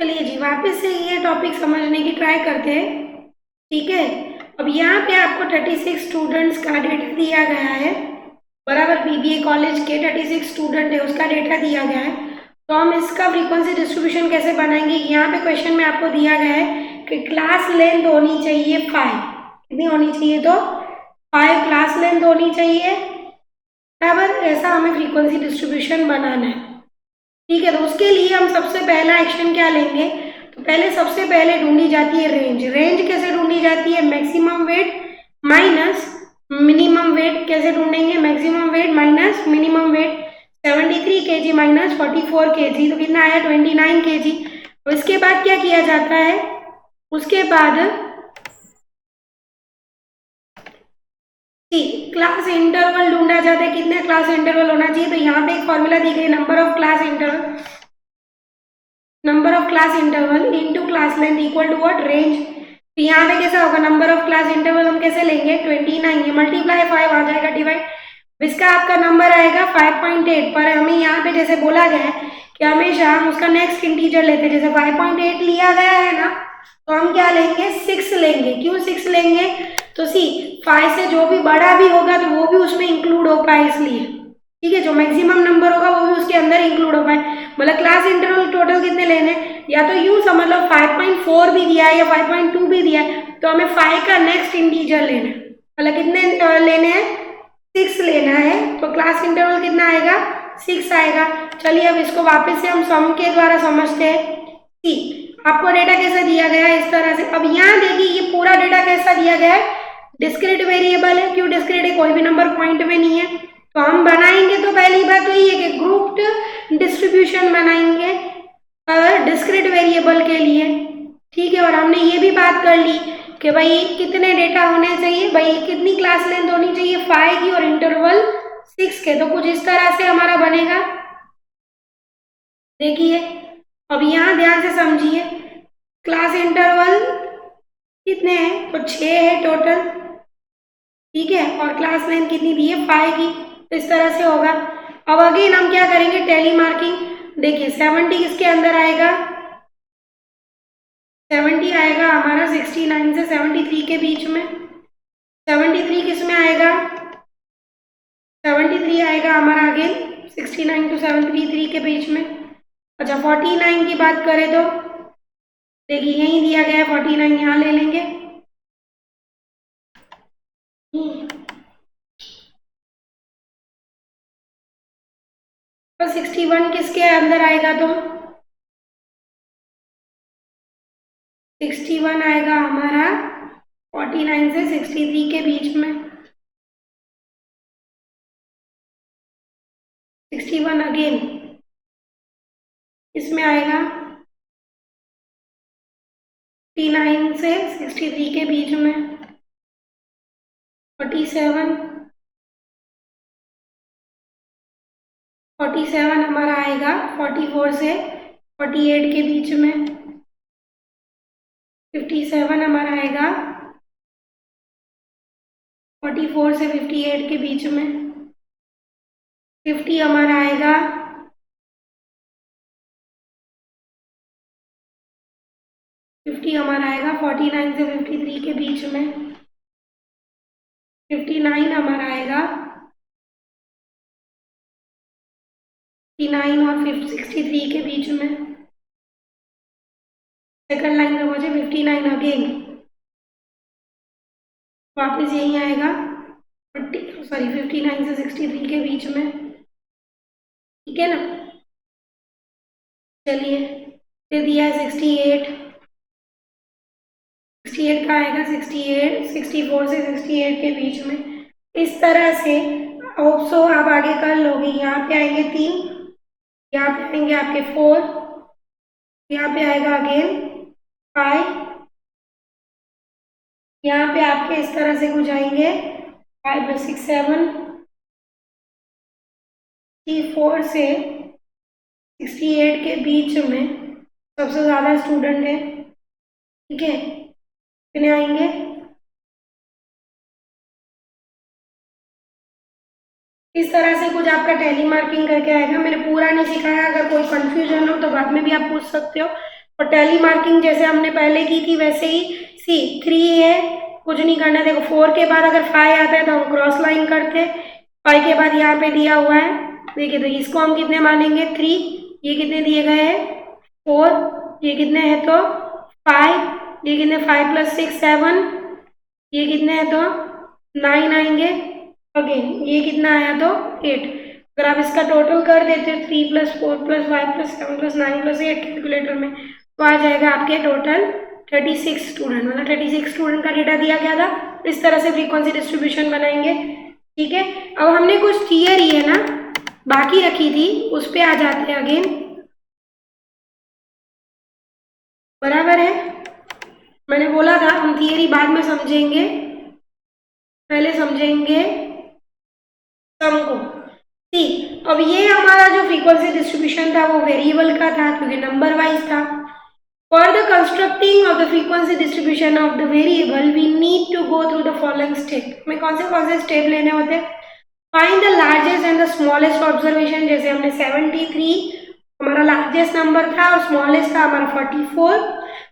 चलिए जी, वापस से ये टॉपिक समझने की ट्राई करते हैं। ठीक है, अब यहाँ पे आपको 36 स्टूडेंट्स का डेटा दिया गया है, बराबर। बीबीए कॉलेज के 36 स्टूडेंट है, उसका डेटा दिया गया है। तो हम इसका फ्रीक्वेंसी डिस्ट्रीब्यूशन कैसे बनाएंगे? यहाँ पे क्वेश्चन में आपको दिया गया है कि क्लास लेंथ होनी चाहिए 5। कितनी होनी चाहिए? तो 5 क्लास लेंथ होनी चाहिए, बराबर। ऐसा हमें फ्रीक्वेंसी डिस्ट्रीब्यूशन बनाना है। ठीक है, तो उसके लिए हम सबसे पहला एक्शन क्या लेंगे? तो पहले सबसे पहले ढूंढी जाती है रेंज। रेंज कैसे ढूंढी जाती है? Maximum weight minus minimum weight. कैसे ढूंढेंगे? Maximum weight minus minimum weight. 73 kg minus 44 kg, तो कितना आया? 29 kg। और इसके बाद क्या किया जाता है? उसके बाद क्लास इंटरवल ढूंढा जाता है। कितने क्लास इंटरवल होना चाहिए? तो यहाँ पे एक फॉर्मूला दी गई, number of class interval, number of class interval into class length equal to what? Range. तो यहाँ पे कैसा होगा? नंबर ऑफ क्लास इंटरवल हम कैसे लेंगे? 29, ये मल्टीप्लाई 5 आ जाएगा डिवाइड। इसका आपका नंबर आएगा 5.8। पर हमें यहाँ पे जैसे बोला गया है कि हमेशा हम उसका नेक्स्ट इंटीजर लेते हैं। जैसे 5.8 लिया गया है ना, तो हम क्या लेंगे? 6 लेंगे। क्यों 6 लेंगे? तो 5 से जो भी बड़ा भी होगा तो वो भी उसमें इंक्लूड हो पाए, इसलिए। ठीक है, जो मैक्सिमम नंबर होगा वो भी उसके अंदर इंक्लूड हो पाए। मतलब क्लास इंटरवल टोटल कितने लेने? या तो यूं समझ लो 5.4 भी दिया है या 5.2 भी दिया है, तो हमें 5 का नेक्स्ट इंटीजर लेना है। मतलब कितने लेने हैं? 6 लेना है। तो क्लास इंटरवल कितना आएगा? 6 आएगा। चलिए अब इसको वापस से हम सम के द्वारा समझते हैं। आपको डेटा कैसा दिया गया है? इस तरह से। अब यहाँ देखिए, ये पूरा डेटा कैसा दिया गया है? डिस्क्रीट वेरिएबल है। क्यों डिस्क्रीट है? कोई भी नंबर पॉइंट में नहीं है। तो हम बनाएंगे तो पहली बात तो ये है कि ग्रुप्ड डिस्ट्रीब्यूशन बनाएंगे डिस्क्रीट वेरिएबल के लिए। ठीक है, और हमने ये भी बात कर ली कि भाई कितने डेटा होने चाहिए, भाई कितनी क्लास लेंथ होनी चाहिए? 5 की और इंटरवल 6 के। तो कुछ इस तरह से हमारा बनेगा। देखिए, अब यहाँ ध्यान से समझिए, क्लास इंटरवल कितने हैं? तो 6 है टोटल। ठीक है, और क्लास लेंथ कितनी दी है? 5 की। तो इस तरह से होगा। अब अगेन हम क्या करेंगे? Tally marking. देखिए 70 किसके अंदर आएगा? 70 आएगा हमारा 69 से 73 के बीच में। 73 किस में आएगा? 73 आएगा हमारा अगेन 69 टू 73 के बीच में। अच्छा, 49 की बात करें तो देखिए यही दिया गया है, 49 यहाँ ले लेंगे। तो 61 किसके अंदर आएगा? तो 61 आएगा हमारा 49 से 63 के बीच में। 61 अगेन इसमें आएगा 59 से 63 के बीच में। 47 हमारा आएगा 44 से 48 के बीच में। 57 हमारा आएगा 44 से 58 के बीच में। 50 हमारा आएगा 49 से 53 के बीच में। 59 हमारा आएगा 59 और 63 के बीच में। सेकंड लाइन में मुझे 59 अगेन वापस यही आएगा 59 से 63 के बीच में। ठीक है ना? चलिए, फिर दिया है 68 का आएगा 64 से 68 के बीच में। इस तरह से ऑप्शो आप आगे कर लोगे। यहाँ पे आएंगे 3, यहाँ पे आएंगे आपके 4, यहाँ पे आएगा अगेन 5, यहाँ पे आपके इस तरह से कुछ आएंगे 5 6 7 4 से 68 के बीच में सबसे ज्यादा स्टूडेंट है। ठीक है, कितने आएंगे? इस तरह से कुछ आपका टैली मार्किंग करके आएगा। मैंने पूरा नहीं सिखाया, अगर कोई कंफ्यूजन हो तो बाद में भी आप पूछ सकते हो। और टैली मार्किंग जैसे हमने पहले की थी वैसे ही सी 3 है, कुछ नहीं करना। देखो 4 के बाद अगर 5 आता है तो हम क्रॉस लाइन करते, 5 के बाद यहाँ पे दिया हुआ है, देखिए तो इसको हम कितने मानेंगे 3, ये कितने दिए गए हैं 4, ये कितने हैं तो 5, ये कितने 5 + 6 7, ये कितने हैं तो 9 आएंगे, अगेन ये कितना आया तो 8। अगर आप इसका टोटल कर देते 3 + 4 + 5 + 7 + 9 + 8 कैलकुलेटर में, तो आ जाएगा आपके टोटल 36 स्टूडेंट, मतलब 36 स्टूडेंट का डेटा दिया गया था। इस तरह से फ्रीक्वेंसी डिस्ट्रीब्यूशन बनाएंगे, ठीक है। अब हमने कुछ थियरी है ना बाकी रखी थी, उस पर आ जाते हैं अगेन, बराबर है। मैंने बोला था हम थियरी बाद में समझेंगे, पहले समझेंगे सम को। सी अब ये हमारा जो फ्रीक्वेंसी डिस्ट्रीब्यूशन था वो वेरिएबल का था क्योंकि नंबर वाइज था। For the constructing of the frequency distribution of the variable, we need to go through the following step. हमें कौन से स्टेप लेने होते हैं? Find the largest and the smallest observation, जैसे हमने 73 हमारा लार्जेस्ट नंबर था और स्मॉलेस्ट था हमारा 44,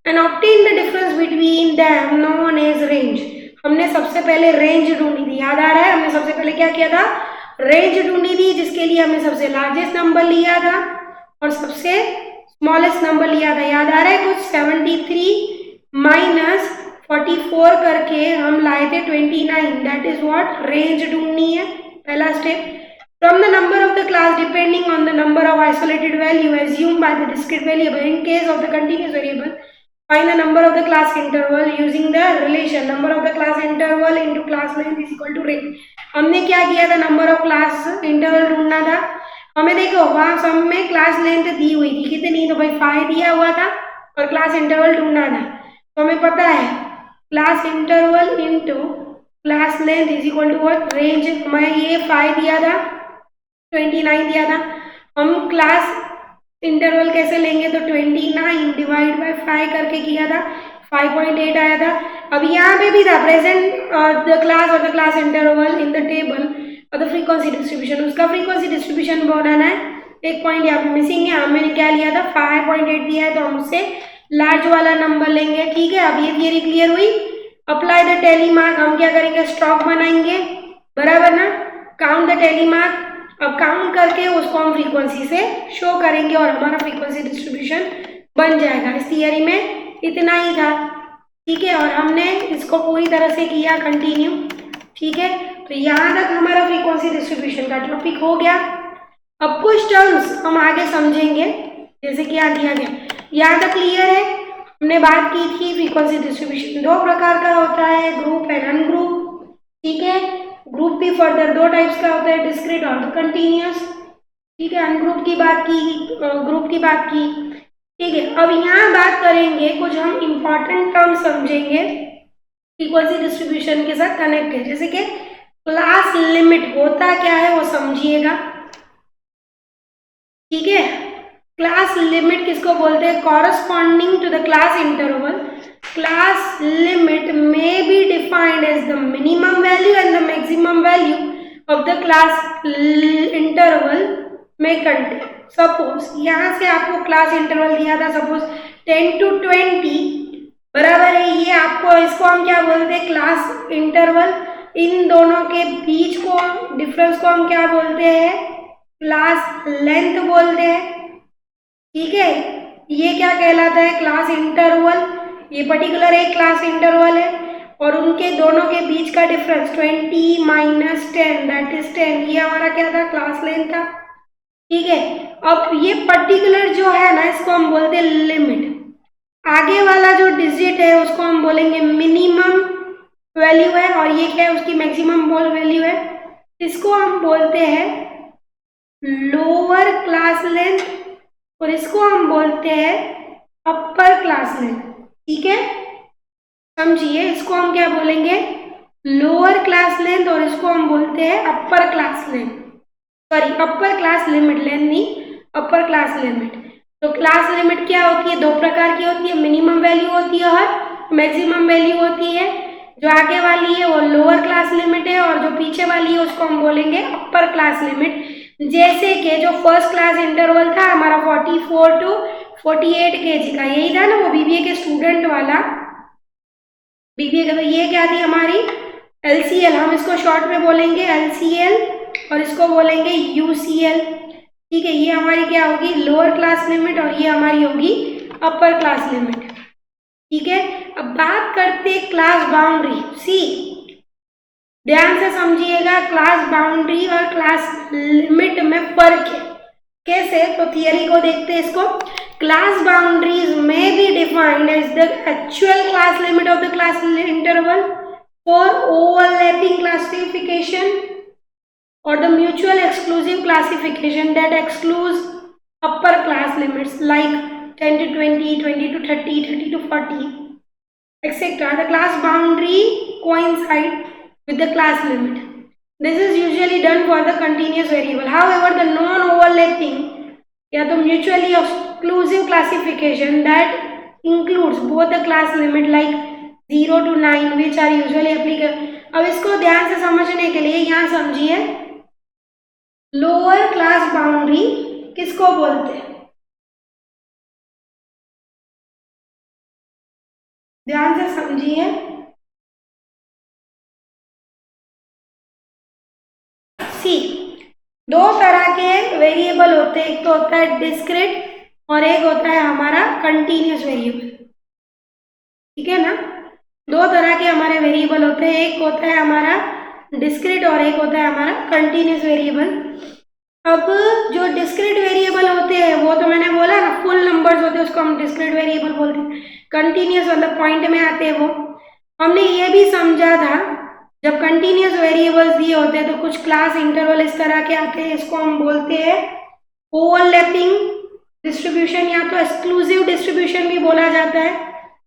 and obtain the difference between them known as range. हमने सबसे पहले रेंज ढूंढी थी, याद आ रहा है? हमने सबसे पहले क्या किया था? रेंज ढूंढी थी, जिसके लिए हमने सबसे लार्जेस्ट नंबर लिया था और सबसे स्मॉलेस्ट नंबर लिया था, याद आ रहा है कुछ? 73 - 44 करके हम लाए थे 29, दैट इज व्हाट रेंज ढूंढनी है, पहला step. From the number of the class depending on the number of isolated value assume by the discrete variable, in case of the continuous variable find the number of the class interval using the relation number of the class interval into class length is equal to range. हमने क्या किया था? Number of class interval ढूंढना था। हमें देखो वहां सब में क्लास लेंथ दी हुई थी, कितनी? तो भाई 5 दिया हुआ था और क्लास इंटरवल ढूंढना था, तो हमें पता है class interval into class length is equal to what range. हमें ये 5 दिया था, 29 दिया था, हम क्लास इंटरवल कैसे लेंगे? तो 29 डिवाइड बाय 5 करके किया था, 5.8 आया था। अब यहाँ पे भी था प्रेजेंट द क्लास और the class interval in the table और द फ्रीक्वेंसी डिस्ट्रीब्यूशन, उसका फ्रीक्वेंसी डिस्ट्रीब्यूशन बनाना है। एक पॉइंट यहाँ पे मिसिंग है, हमने क्या लिया था? 5.8 दिया है तो हम उससे लार्ज वाला नंबर लेंगे, ठीक है। अब ये थियरी क्लियर हुई। अप्लाई द टेली मार्क, हम क्या करेंगे? स्टॉक बनाएंगे, बराबर ना। काउंट द टेली मार्क, अब काउंट करके उसको हम फ्रीक्वेंसी से शो करेंगे और हमारा फ्रीक्वेंसी डिस्ट्रीब्यूशन बन जाएगा। इस थियरी में इतना ही था, ठीक है, और हमने इसको पूरी तरह से किया कंटिन्यू, ठीक है। तो यहाँ तक हमारा फ्रीक्वेंसी डिस्ट्रीब्यूशन का टॉपिक हो गया। अब कुछ टर्म्स हम आगे समझेंगे, जैसे कि यहाँ दिया गया, यहाँ तक क्लियर है। हमने बात की थी फ्रीक्वेंसी डिस्ट्रीब्यूशन 2 प्रकार का होता है, ग्रुप एंड अनग्रुप, ठीक है। ग्रुप भी फर्दर 2 टाइप्स का होता है, डिस्क्रीट और कंटिन्यूअस, ठीक है। अनग्रुप की बात की, ग्रुप की बात की, ठीक है। अब यहाँ बात करेंगे, कुछ हम इंपॉर्टेंट टर्म्स समझेंगे फ्रीक्वेंसी डिस्ट्रीब्यूशन के साथ कनेक्ट है, जैसे कि क्लास लिमिट होता क्या है वो समझिएगा, ठीक है। क्लास लिमिट किसको बोलते हैं? Corresponding to the class interval, class limit may be defined as the minimum value and the maximum value of the class interval may contain. Suppose यहाँ से आपको क्लास इंटरवल दिया था, सपोज 10 to 20, बराबर है, ये आपको, इसको हम क्या बोलते हैं? Class interval. इन दोनों के बीच को डिफरेंस को हम क्या बोलते हैं? क्लास लेंथ बोलते हैं, ठीक है। ये क्या कहलाता है? Class interval. ये पर्टिकुलर एक क्लास इंटरवल है और उनके दोनों के बीच का डिफरेंस 20 - 10 दैट इज 10, ये हमारा क्या था? क्लास लेंथ था, ठीक है। अब ये पर्टिकुलर जो है ना, इसको हम बोलते हैं लिमिट। आगे वाला जो डिजिट है उसको हम बोलेंगे मिनिमम वैल्यू है और ये क्या है? उसकी मैक्सिमम वैल्यू है। इसको हम बोलते हैं लोअर क्लास लेंथ और इसको हम बोलते हैं अपर क्लास लेंथ, ठीक है। समझिए, इसको हम क्या बोलेंगे? लोअर क्लास लेंथ और इसको हम बोलते हैं अपर क्लास लेंथ, सॉरी अपर क्लास लिमिट, लेंथ नहीं, अपर क्लास लिमिट। तो क्लास लिमिट क्या होती है? 2 प्रकार की होती है, मिनिमम वैल्यू होती है और मैक्सिमम वैल्यू होती है। जो आगे वाली है वो लोअर क्लास लिमिट है और जो पीछे वाली है उसको हम बोलेंगे अपर क्लास लिमिट। जैसे कि जो फर्स्ट क्लास इंटरवल था हमारा 44 to 48 kg का, यही था ना वो बीबीए के स्टूडेंट वाला। बीबीए का, तो ये क्या थी हमारी एलसीएल, हम इसको शॉर्ट में बोलेंगे एलसीएल और इसको बोलेंगे यूसीएल। ठीक है, ये हमारी क्या होगी लोअर क्लास लिमिट और ये हमारी होगी अपर क्लास लिमिट। ठीक है, अब बात करते हैं क्लास बाउंड्री। सी ध्यान से समझिएगा, क्लास बाउंड्री और क्लास लिमिट में फर्क है। कैसे, तो थियरी को देखते हैं इसको। क्लास बाउंड्रीज में be defined as the actual class limit of the class interval for overlapping classification और the mutual exclusive classification that excludes upper class limits like 10 to 20, 20 to 30, 30 to 40, etc. The class boundary coincide with the class limit. This is usually done for the continuous variable. However, the non-overlapping या तो mutually exclusive classification that includes both the class limit like 0 to 9 which are usually applicable. अब इसको ध्यान से समझने के लिए यहाँ समझिए, लोअर क्लास बाउंड्री किसको बोलते हैं, ध्यान से समझिए। सी दो तरह के वेरिएबल होते हैं, एक तो होता है डिस्क्रीट और एक होता है हमारा कंटीन्यूअस वेरिएबल। ठीक है ना, दो तरह के हमारे वेरिएबल होते हैं, एक होता है हमारा डिस्क्रीट और एक होता है हमारा कंटीन्यूअस वेरिएबल। अब जो डिस्क्रीट वेरिएबल होते हैं वो तो मैंने बोला ना फुल नंबर्स होते हैं, उसको हम डिस्क्रीट वेरिएबल बोलते हैं। कंटीन्यूअस मतलब पॉइंट में आते हैं वो। हमने ये भी समझा था जब कंटीन्यूअस वेरिएबल्स दिए होते हैं तो कुछ क्लास इंटरवल इस तरह के आते हैं, इसको हम बोलते हैं ओवरलैपिंग डिस्ट्रीब्यूशन या तो एक्सक्लूसिव डिस्ट्रीब्यूशन भी बोला जाता है,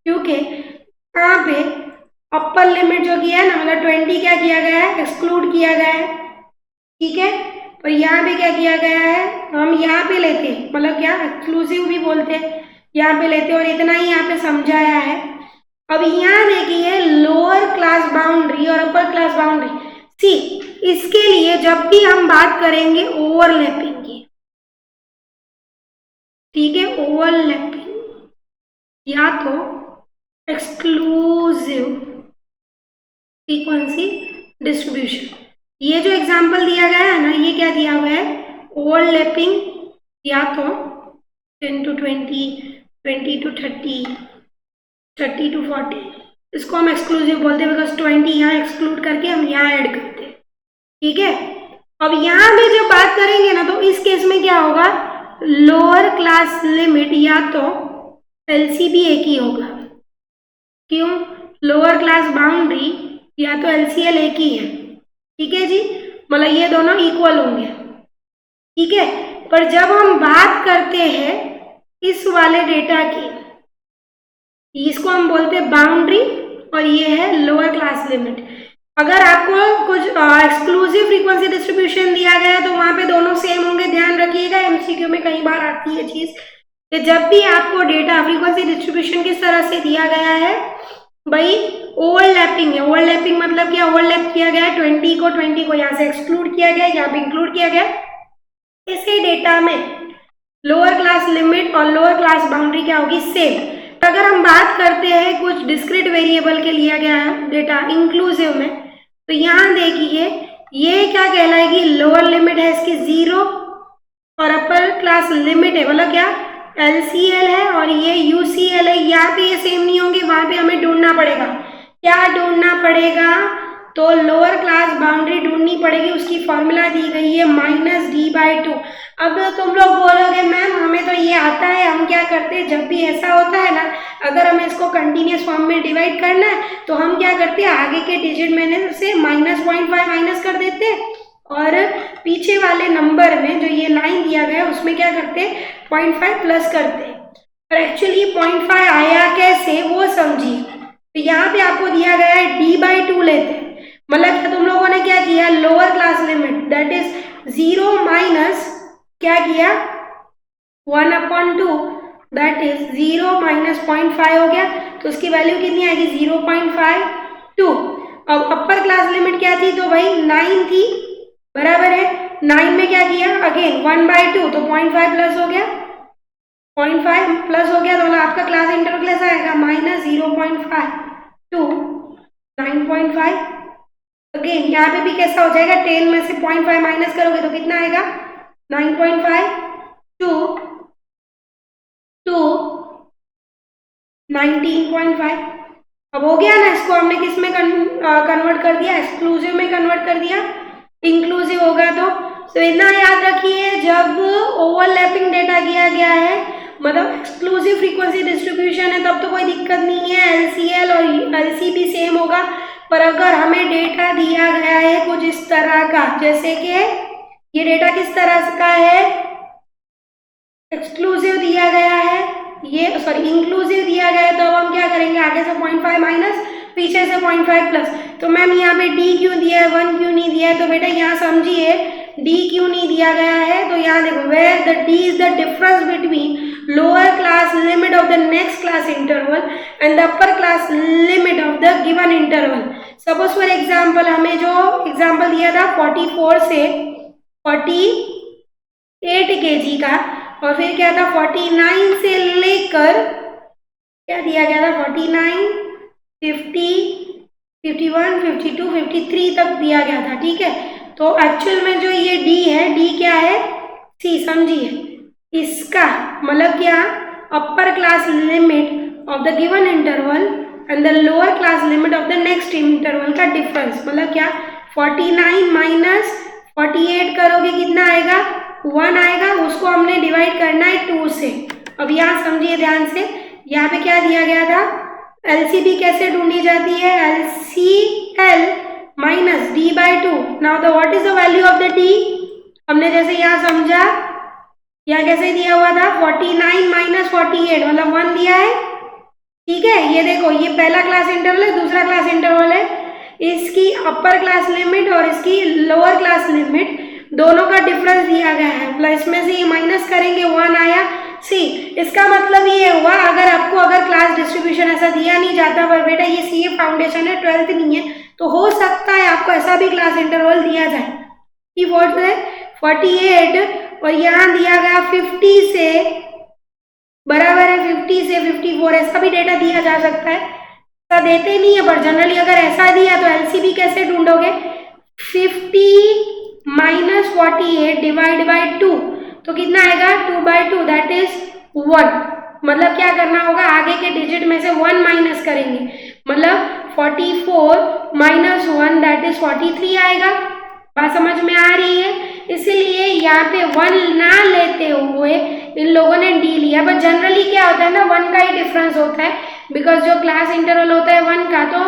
क्योंकि यहाँ पे अपर लिमिट जो किया है ना, मतलब 20 क्या किया गया है, एक्सक्लूड किया गया है। ठीक है, और यहाँ पे क्या किया गया है, हम यहाँ पे लेते हैं, मतलब क्या एक्सक्लूसिव भी बोलते हैं, यहाँ पे लेते हैं और इतना ही यहाँ पे समझाया है। अब यहाँ देखिए लोअर क्लास बाउंड्री और अपर क्लास बाउंड्री। सी इसके लिए जब भी हम बात करेंगे ओवरलैपिंग की, ठीक है, ओवरलैपिंग या तो एक्सक्लूसिव फ्रीक्वेंसी डिस्ट्रीब्यूशन, ये जो एग्जांपल दिया गया है ना, ये क्या दिया हुआ है ओवरलैपिंग या तो 10 to 20, 20 to 30, 30 to 40, इसको हम एक्सक्लूसिव बोलते हैं बिकॉज 20 यहाँ एक्सक्लूड करके हम यहाँ ऐड करते हैं। ठीक है, अब यहाँ पे जब बात करेंगे ना तो इस केस में क्या होगा, लोअर क्लास लिमिट या तो एलसीबी एक ही होगा। क्यों, लोअर क्लास बाउंड्री या तो एलसीएल एक ही है। ठीक है जी, मतलब ये दोनों इक्वल होंगे। ठीक है, पर जब हम बात करते हैं इस वाले डेटा की, इसको हम बोलते हैं बाउंड्री और ये है लोअर क्लास लिमिट। अगर आपको कुछ एक्सक्लूसिव फ्रीक्वेंसी डिस्ट्रीब्यूशन दिया गया है तो वहां पे दोनों सेम होंगे। ध्यान रखिएगा, एमसीक्यू में कई बार आती है चीज कि जब भी आपको डेटा फ्रीक्वेंसी डिस्ट्रीब्यूशन किस तरह से दिया गया है, भाई ओवरलैपिंग है। ओवरलैपिंग मतलब क्या, ओवरलैप किया गया है 20 को यहाँ से एक्सक्लूड किया गया, यहाँ पे इंक्लूड किया गया। इसी डेटा में लोअर क्लास लिमिट और लोअर क्लास बाउंड्री क्या होगी, सेम। अगर हम बात करते हैं कुछ डिस्क्रीट वेरिएबल के लिया गया है डेटा इंक्लूसिव में, तो यहाँ देखिए ये क्या कहलाएगी, लोअर लिमिट है इसकी 0 और अपर क्लास लिमिट है मतलब क्या एलसीएल है और ये यूसीएल है। यहाँ पे ये सेम नहीं होंगे, वहां पे हमें ढूंढना पड़ेगा। क्या ढूंढना पड़ेगा, तो लोअर क्लास बाउंड्री ढूंढनी पड़ेगी, उसकी फॉर्मूला दी गई है -d/2। अब तुम लोग बोलोगे मैम हमें तो ये आता है, हम क्या करते हैं जब भी ऐसा होता है ना, अगर हमें इसको कंटिन्यूस फॉर्म में डिवाइड करना है तो हम क्या करते हैं आगे के डिजिट में से -0.5 माइनस कर देते हैं और पीछे वाले नंबर में जो ये लाइन दिया गया है उसमें क्या करते हैं 0.5 प्लस करते हैं। और एक्चुअली 0.5 आया कैसे वो समझिए। तो यहाँ पे आपको दिया गया है d/2 लेते हैं, मतलब क्या तुम लोगों ने क्या किया, lower class limit that is 0 minus क्या किया 1/2 दैट इज 0 माइनस 0.5 हो गया, तो उसकी वैल्यू कितनी आएगी 0.52। अब अपर क्लास लिमिट क्या थी, तो भाई 9 थी, बराबर है 9 में क्या किया अगेन 1/2 तो 0.5 प्लस हो गया 0.5 प्लस हो गया तो मतलब आपका क्लास इंटरवल कैसा आएगा, -0.5 टू 9.5। अगेन यहाँ पे भी कैसा हो जाएगा, 10 में से 0.5 माइनस करोगे तो कितना आएगा, 9.5 टू 19.5। अब हो गया ना, इसको हमने किस में कन्वर्ट कर दिया, एक्सक्लूसिव में कन्वर्ट कर दिया। इंक्लूसिव होगा तो इतना याद रखिए, जब ओवरलैपिंग डेटा किया गया है, मतलब एक्सक्लूसिव फ्रीक्वेंसी डिस्ट्रीब्यूशन है, तब तो कोई दिक्कत नहीं है, एलसीएल और एलसी भी सेम होगा। पर अगर हमें डेटा दिया गया है कुछ इस तरह का, जैसे कि ये डेटा किस तरह का है, एक्सक्लूसिव दिया गया है, ये सॉरी इंक्लूसिव दिया गया है, तो अब हम क्या करेंगे, आगे से 0.5 माइनस, पीछे से 0.5 प्लस। तो मैम यहाँ पे डी क्यों दिया है, 1 क्यों नहीं दिया है, तो बेटा यहाँ समझिए डी क्यों नहीं दिया गया है, तो यहाँ देखो, where the D is the difference between lower class limit of the next class interval and the upper class limit of the given interval. Suppose for example, हमें जो एग्जाम्पल दिया था 44 से 48 kg का, और फिर क्या था 49 से लेकर क्या दिया गया था, 49, 50, 51, 52, 53 तक दिया गया था, ठीक है। तो एक्चुअल में जो ये डी है, डी क्या है, सी समझिए, इसका मतलब क्या, अपर class limit of the given interval and the lower class limit of the next interval का डिफरेंस, मतलब क्या, 49 माइनस 48 करोगे कितना आएगा, 1 आएगा, उसको हमने डिवाइड करना है 2 से। अब यहाँ समझिए ध्यान से, यहाँ पे क्या दिया गया था, एलसीबी कैसे ढूंढी जाती है, LCL minus D by 2। Now the what is the value of the D, हमने जैसे यहाँ समझा, यहाँ कैसे दिया हुआ था, 49 माइनस 48 मतलब 1 दिया है, ठीक है। ये देखो, ये पहला क्लास इंटरवल है, दूसरा क्लास इंटरवल है, इसकी अपर क्लास लिमिट और इसकी लोअर क्लास लिमिट दोनों का डिफरेंस दिया गया है, मतलब इसमें से ये माइनस करेंगे 1 आया, सी। इसका मतलब ये हुआ, अगर क्लास डिस्ट्रीब्यूशन ऐसा दिया नहीं जाता, पर बेटा ये सीए फाउंडेशन है, 12th नहीं है, तो हो सकता है आपको ऐसा भी क्लास इंटरवल दिया जाए कि वोट है 48 और यहाँ दिया गया 50 से बराबर है 50 से 54, ऐसा भी डेटा दिया जा सकता है। ऐसा देते नहीं है, पर जनरली अगर ऐसा दिया तो एलसीबी कैसे ढूंढोगे, 50 माइनस 48 डिवाइड बाई 2, तो कितना आएगा, 2/2 दैट इज 1। मतलब क्या करना होगा, आगे के डिजिट में से 1 माइनस करेंगे, मतलब 44 माइनस 1 दैट इज 43 आएगा। बात समझ में आ रही है, इसलिए यहाँ पे 1 ना लेते हुए इन लोगों ने डी लिया। बट जनरली क्या होता है ना, 1 का ही डिफरेंस होता है, बिकॉज जो क्लास इंटरवल होता है 1 का, तो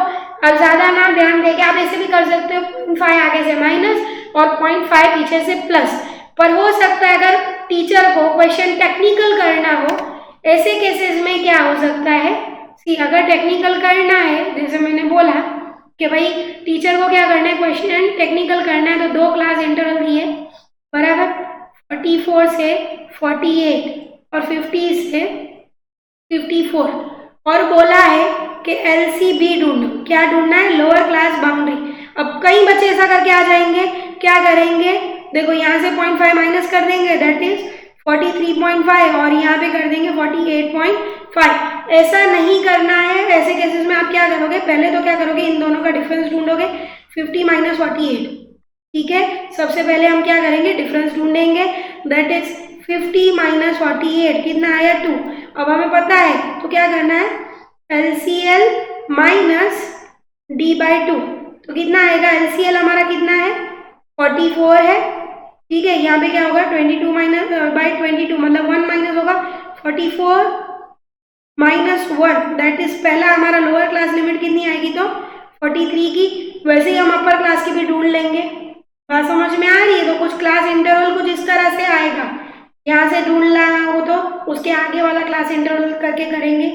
अब ज्यादा ना ध्यान देके आप ऐसे भी कर सकते हो, 0.5 आगे से माइनस और 0.5 पीछे से प्लस। पर हो सकता है अगर टीचर को क्वेश्चन टेक्निकल करना हो, ऐसे केसेस में क्या हो सकता है, अगर टेक्निकल करना है, जैसे मैंने बोला कि भाई टीचर को क्या करना है, क्वेश्चन टेक्निकल करना है, तो 2 क्लास इंटरवल दिए बराबर, 44 से 48 और 50 से 54, और बोला है कि एलसीबी ढूंढो, क्या ढूंढना है, लोअर क्लास बाउंड्री। अब कई बच्चे ऐसा करके आ जाएंगे, क्या करेंगे, देखो यहाँ से 0.5 माइनस कर देंगे दैट इज 43.5 और यहाँ पे कर देंगे 48.5। ऐसा नहीं करना है, ऐसे केसेस में आप क्या करोगे, पहले तो क्या करोगे, इन दोनों का डिफरेंस ढूंढोगे, 50 माइनस 48, ठीक है। सबसे पहले हम क्या करेंगे, डिफरेंस ढूंढेंगे, दैट इज 50 माइनस 48 कितना आया, 2। अब हमें पता है तो क्या करना है, एलसीएल माइनस डी बाई 2, तो कितना आएगा, एलसीएल हमारा कितना है, 44 है, ठीक है। यहाँ पे क्या होगा, 22 माइनस बाई 22 मतलब 1 माइनस होगा, 44 माइनस 1 दैट इज पहला हमारा लोअर क्लास लिमिट कितनी आएगी, तो 43 की। वैसे ही हम अपर क्लास की भी ढूंढ लेंगे। बात समझ में आ रही है, तो कुछ क्लास इंटरवल कुछ इस तरह से आएगा, यहाँ से ढूंढना हो तो उसके आगे वाला क्लास इंटरवल करके करेंगे,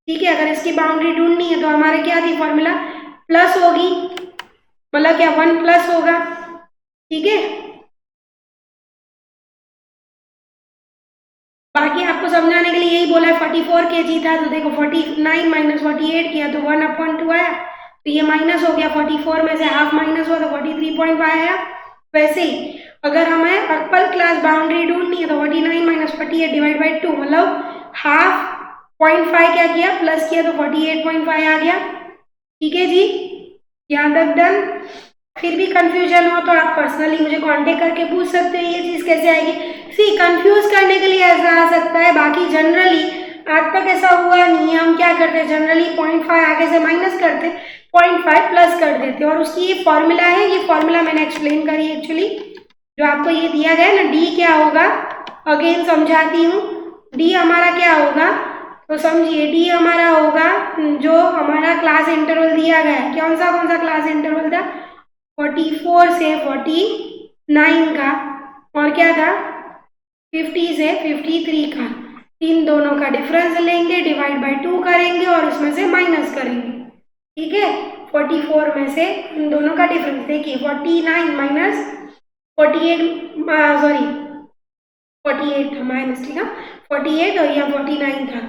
ठीक है। अगर इसकी बाउंड्री ढूंढनी है तो हमारे क्या थी फॉर्मूला, प्लस होगी, मतलब क्या 1 प्लस होगा, ठीक है। बाकी आपको समझाने के लिए यही बोला है, 44 kg था, तो देखो 49 माइनस 48 किया तो 1/2 आया, तो ये माइनस हो गया, 44 में से हाफ माइनस हुआ तो 43.5 आया। वैसे ही अगर हमें अपर क्लास बाउंड्री ढूंढनी है तो 49 माइनस 48 डिवाइड बाई 2, मतलब हाफ 0.5 क्या किया प्लस किया तो 48.5 आ गया। ठीक है जी, यहाँ तक डन। फिर भी कंफ्यूजन हो तो आप पर्सनली मुझे कांटेक्ट करके पूछ सकते हैं ये चीज़ कैसे आएगी। सी कंफ्यूज करने के लिए ऐसा आ सकता है, बाकी जनरली आज तक ऐसा हुआ नहीं है। हम क्या करते हैं जनरली 0.5 आगे से माइनस करते, 0.5 प्लस कर देते, और उसकी ये फॉर्मूला है, ये फॉर्मूला मैंने एक्सप्लेन करी एक्चुअली। जो आपको ये दिया गया है ना, डी क्या होगा, अगेन समझाती हूँ। डी हमारा क्या होगा, तो समझिए डी हमारा होगा जो हमारा क्लास इंटरवल दिया गया है। कौन सा क्लास इंटरवल था, 44 से 49 का, और क्या था 50 से 53 का। इन दोनों का डिफरेंस लेंगे, डिवाइड बाय 2 करेंगे और इसमें से माइनस करेंगे। ठीक है, 44 में से इन दोनों का डिफरेंस देखिए, 49 माइनस 48, सॉरी 48 था माइनस, ठीक है 48 और यह 49 था।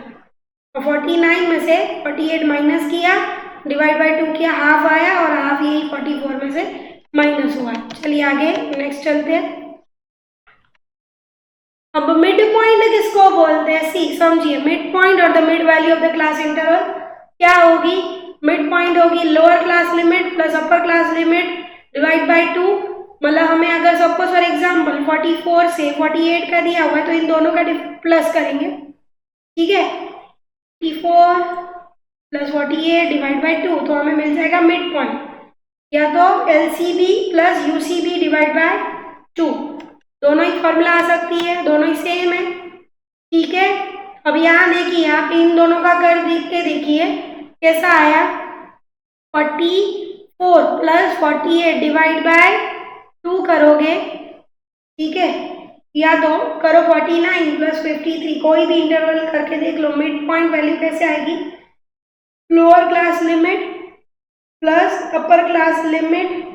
और 49 में से 48 माइनस किया, डिवाइड बाय 2 किया, हाफ आया, और हाफ यही 44 में से माइनस हुआ। चलिए आगे नेक्स्ट चलते हैं। अब मिड पॉइंट किसको बोलते हैं, सी समझिए, मिड पॉइंट और the mid value of the class interval क्या होगी, मिड पॉइंट होगी lower class limit plus upper class limit divide by 2। मतलब हमें अगर सपोज फॉर एग्जांपल 44 से 48 का दिया हुआ है तो इन दोनों का प्लस करेंगे। ठीक है, 44 प्लस 48 डिवाइड बाई 2, तो हमें मिल जाएगा मिड पॉइंट, या तो LCB plus UCB divide by 2। दोनों ही फॉर्मूला आ सकती है, दोनों ही सेम है। ठीक है, अब यहाँ देखिए आप इन दोनों का कर देखते देखिए कैसा आया, 44 प्लस 48 डिवाइड बाय 2 करोगे। ठीक है, या तो करो 49 प्लस 53, कोई भी इंटरवल करके देख लो, मिड पॉइंट वैल्यू कैसे आएगी, lower class limit plus upper class limit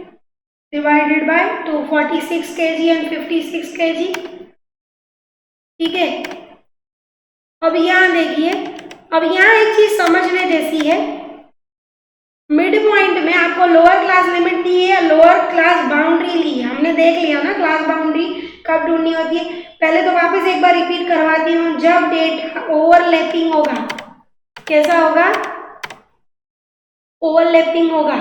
divided by 2, 46 kg and 56 kg। ठीक है, अब यहाँ देखिए, अब यहाँ एक चीज समझने जैसी है, मिड पॉइंट में आपको लोअर क्लास लिमिट दी है या लोअर क्लास बाउंड्री ली है, हमने देख लिया ना क्लास बाउंड्री कब ढूंढनी होती है। पहले तो वापस एक बार रिपीट करवाती हूँ, जब डेटा ओवरलैपिंग होगा, कैसा होगा, ओवरलैपिंग होगा,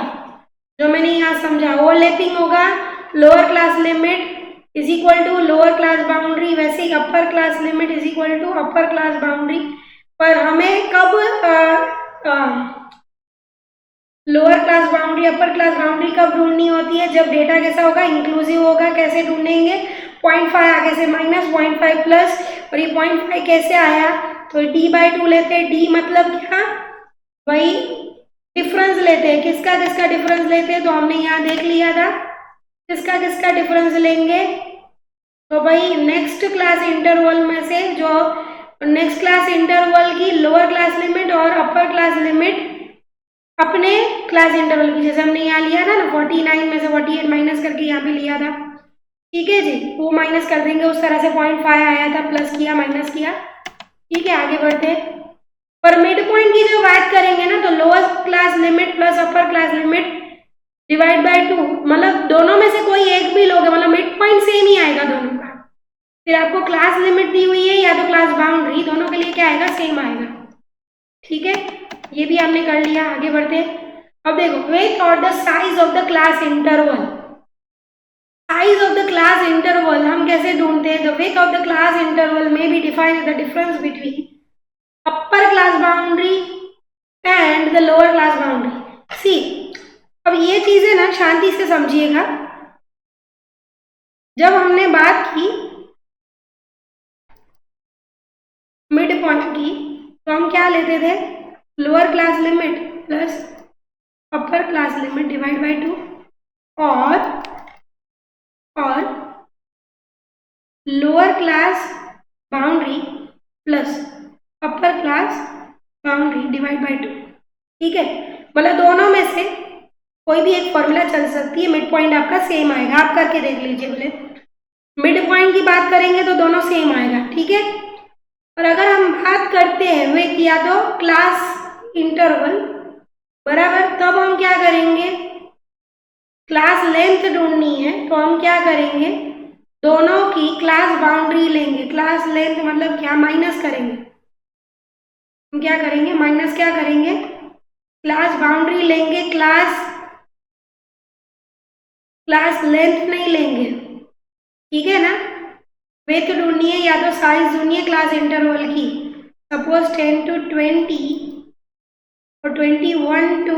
जो मैंने यहाँ समझा ओवरलैपिंग होगा, lower class limit is equal to lower class boundary, वैसे ही upper class limit is equal to upper class boundary. पर हमें कब lower class boundary upper class boundary कब ढूंढनी होती है, जब डेटा कैसा होगा, इंक्लूसिव होगा। कैसे ढूंढेंगे, 0.5 आगे से माइनस 0.5 प्लस, और ये 0.5 कैसे आया, तो d/2 लेते हैं। d मतलब क्या, वही डिफरेंस लेते हैं, किसका किसका डिफरेंस लेते हैं, तो हमने यहाँ देख लिया था किसका किसका डिफरेंस लेंगे। तो भाई नेक्स्ट क्लास इंटरवल में से, जो नेक्स्ट क्लास इंटरवल की लोअर क्लास लिमिट और अपर क्लास लिमिट अपने क्लास इंटरवल की, जैसे हमने यहाँ लिया था ना 49 में से 48 माइनस करके यहाँ पे लिया था। ठीक है जी, वो माइनस कर देंगे, उस तरह से 0.5 आया था, प्लस किया माइनस किया। ठीक है, आगे बढ़ते। पर मिड पॉइंट की जो बात करेंगे ना, तो lower class limit plus upper class limit divide by 2, मतलब दोनों में से कोई एक भी लोगे, मतलब मिड पॉइंट सेम ही आएगा दोनों का। फिर आपको क्लास लिमिट दी हुई है या तो क्लास बाउंड्री, दोनों के लिए क्या आएगा, सेम आएगा। ठीक है, ये भी हमने कर लिया, आगे बढ़ते। अब देखो, विड्थ और the size of the class interval. Size of the class interval हम कैसे ढूंढते हैं, the width of the class interval में be defined the difference between upper class boundary and the lower class boundary. See, अब ये चीजें ना शांति से समझिएगा। जब हमने बात की मिड पॉइंट की, तो हम क्या लेते थे, lower class limit plus upper class limit divide by 2, और lower class boundary plus upper class boundary divide by 2। ठीक है, मतलब दोनों में से कोई भी एक फॉर्मूला चल सकती है, मिड पॉइंट आपका सेम आएगा। आप करके देख लीजिए, बोले मिड पॉइंट की बात करेंगे तो दोनों सेम आएगा। ठीक है, और अगर हम बात करते हैं विथ या तो क्लास इंटरवल बराबर, तब हम क्या करेंगे, क्लास लेंथ ढूंढनी है तो हम क्या करेंगे, दोनों की क्लास बाउंड्री लेंगे। क्लास लेंथ मतलब क्या, माइनस करेंगे। हम क्या करेंगे, माइनस क्या करेंगे, क्लास बाउंड्री लेंगे, क्लास लेंथ नहीं लेंगे, ठीक है ना। विड्थ ढूंढनी है या तो साइज ढूंढनी है क्लास इंटरवल की। सपोज 10 to 20 और 21 to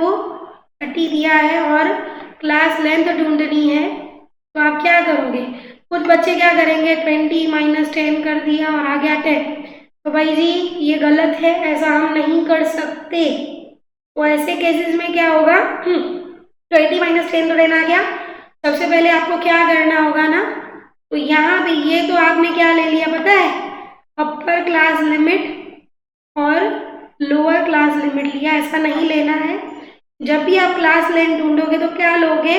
30 दिया है और क्लास लेंथ ढूंढनी है, तो आप क्या करोगे। कुछ बच्चे क्या करेंगे, 20 माइनस 10 कर दिया और आ गया 10। तो भाई जी ये गलत है, ऐसा हम नहीं कर सकते। तो ऐसे केसेस में क्या होगा, 20 माइनस 10 तो 10 आ गया। सबसे पहले आपको क्या करना होगा ना, तो यहाँ भी ये तो आपने क्या ले लिया पता है, अपर क्लास लिमिट और लोअर क्लास लिमिट लिया। ऐसा नहीं लेना है। जब भी आप क्लास लेंथ ढूंढोगे तो क्या लोगे,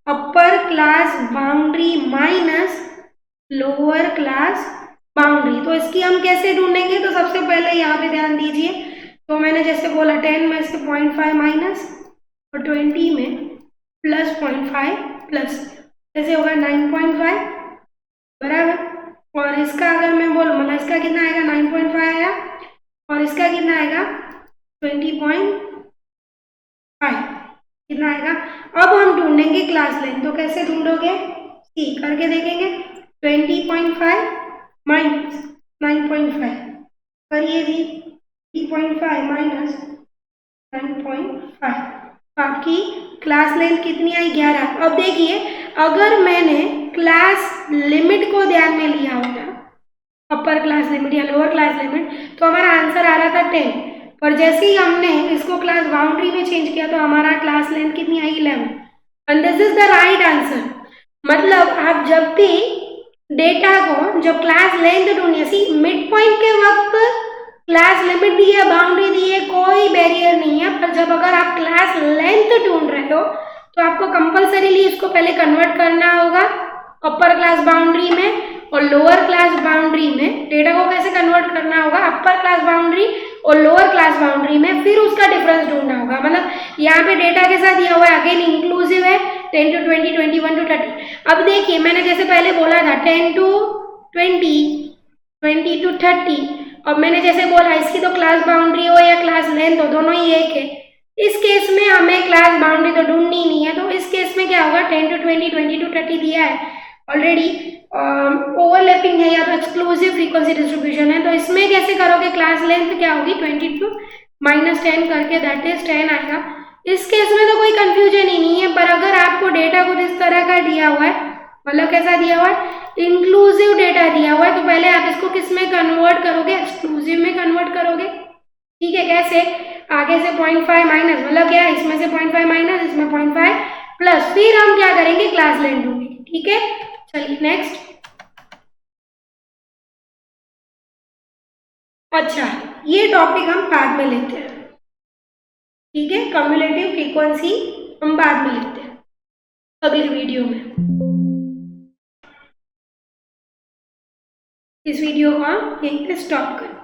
अपर class boundary minus lower class boundary. तो इसकी हम कैसे ढूंढेंगे, तो सबसे पहले यहाँ पे ध्यान दीजिए। तो मैंने जैसे बोला 10 में से 0.5 माइनस और 20 में प्लस 0.5 प्लस, जैसे होगा 9.5 बराबर। और इसका अगर मैं बोलूँ मतलब इसका कितना आएगा, 9.5 आया और इसका कितना आएगा 20.5 कितना आएगा। अब हम ढूंढेंगे क्लास लेंथ। तो कैसे ढूंढोगे, सी करके देखेंगे। 20.5 माइनस 9.5 करिए जी, 3.5 माइनस 9.5, आपकी क्लास लेंथ कितनी आई 11। अब देखिए अगर मैंने क्लास लिमिट को ध्यान में लिया होता, अपर क्लास लिमिट या लोअर क्लास लिमिट, तो हमारा आंसर आ रहा था 10। पर जैसे ही हमने इसको क्लास बाउंड्री में चेंज किया तो हमारा क्लास लेंथ कितनी आई 11। And this is the right answer. मतलब आप जब भी डेटा को जब क्लास लेंथ ढूंढिए, सी मिड पॉइंट के वक्त क्लास लिमिट दी है, बाउंड्री दी है, कोई बैरियर नहीं है। पर जब अगर आप क्लास लेंथ ढूंढ रहे हो तो आपको कंपल्सरीली इसको पहले कन्वर्ट करना होगा अपर क्लास बाउंड्री में और लोअर क्लास बाउंड्री में। डेटा को कैसे कन्वर्ट करना होगा, अपर क्लास बाउंड्री और लोअर क्लास बाउंड्री में, फिर उसका डिफरेंस ढूंढना होगा। मतलब यहाँ पे डेटा के साथ दिया हुआ है, अगेन इंक्लूसिव है, 10 to 20, 21 to 30। अब देखिए मैंने जैसे पहले बोला था 10 to 20, 20 to 30। अब मैंने जैसे बोला इसकी तो क्लास बाउंड्री हो या क्लास लेंथ हो दोनों ही एक है। इस केस में हमें क्लास बाउंड्री तो ढूंढनी ही नहीं है। तो इस केस में क्या होगा, 10 to 20, 20 to 30 दिया है ऑलरेडी, ओवरलैपिंग है या तो एक्सक्लूसिव फ्रीक्वेंसी डिस्ट्रीब्यूशन है। तो इसमें कैसे करोगे, क्लास लेंथ क्या होगी 20 to माइनस 10 करके दैट इज 10 आएगा। इस केस में तो कोई कंफ्यूजन ही नहीं है। पर अगर आपको डेटा कुछ इस तरह का दिया हुआ है, मतलब कैसा दिया हुआ है, इंक्लूसिव डेटा दिया हुआ है, तो पहले आप इसको किस में कन्वर्ट करोगे, एक्सक्लूसिव में कन्वर्ट करोगे। ठीक है, कैसे, आगे से 0.5 माइनस मतलब क्या है, इसमें से 0.5 माइनस, इसमें 0.5 प्लस, फिर हम क्या करेंगे क्लास लेंथ ढूंढेंगे। ठीक है, चलिए नेक्स्ट। अच्छा ये टॉपिक हम बाद में लेते हैं, ठीक है, कम्युलेटिव फ्रीक्वेंसी हम बाद में लेते हैं अगली वीडियो में। इस वीडियो को हम यहीं पे स्टॉप करें।